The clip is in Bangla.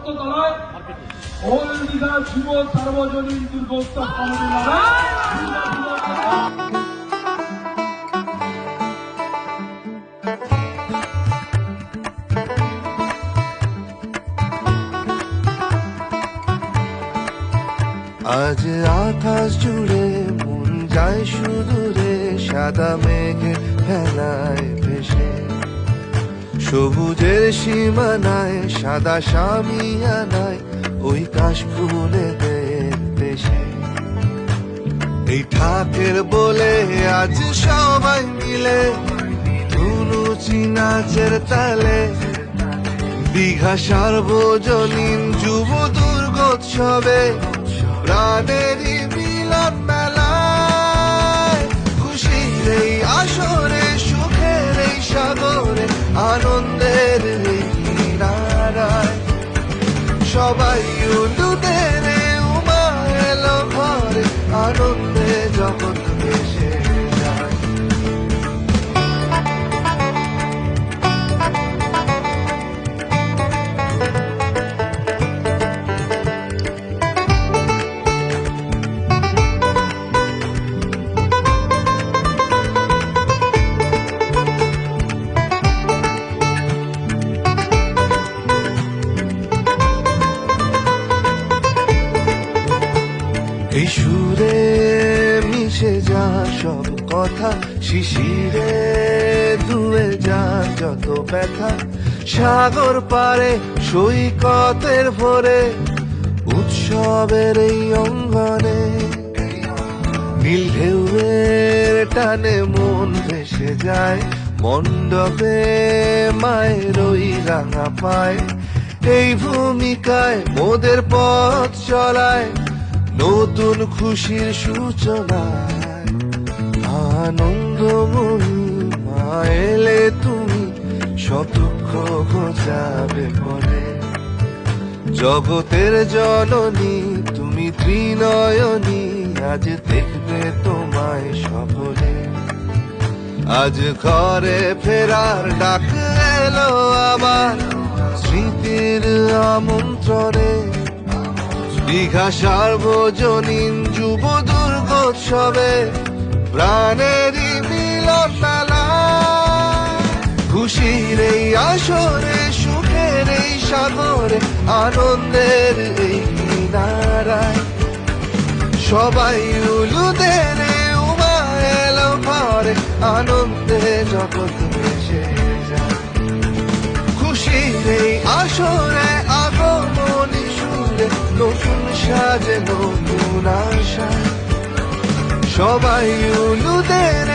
সত্যতলায় হলদিঘা যুব সার্বজনীন দুর্গোৎসব কমিটির নামে আজ আকাশ জুড়ে মন যায় সুদূরে, সাদা মেঘে ফেলায় ভেসে, সবুজের সীমানায় সাদা সামিয়ানায় ওই কাশ ফুলেদের দেশে। এই ঠাকের বলে আজ সবাই মিলে ধুনুচি নাচের তালে, দীঘা সার্বজনীন যুব দুর্গোৎসবে প্রাণেরই মিলন মেলায়। খুশির এই আসরে, সুখের এই সাগরে, আনন্দের এই কিনারায় সবাই উলুদে রে উমা এলো ঘরে, আনন্দে জগৎ ভেসে যায়। এই সুরে মিশে যা সব কথা, শিশিরে ধুয়ে যা যত ব্যথা, সাগর পারে সৈকতের ভোরে, উৎসবের এই অঙ্গনে নীল ঢেউয়ের টানে মন ভেসে যায়, মণ্ডপে মায়ের ওই রাঙা পায়। এই ভূমিকায় মোদের পথ চলায় নতুন খুশির সূচনায়। আনন্দময়ী মা এলে তুমি সব দুঃখ ঘোচাবে বলে, জগতের জননী তুমি ত্রিনয়নী, আজ দেখবে তোমায় সকলে। আজ ঘরে ফেরার ডাক এলো আবার স্মৃতির আমন্ত্রণে, দীঘা সার্বজনীন যুব দুর্গোৎসবে প্রাণেরই মিলন মেলা। খুশির এই আসরে, সুখের এই সাগরে, আনন্দের এই কিনারায় সবাই উলুদে রে উমা এলো ঘরে, আনন্দে জগৎ ভেসে যায়। খুশির এই আসরে আগমনী সুরে, নতুন সাজে নতুন আশা, সবাই উলুদে রে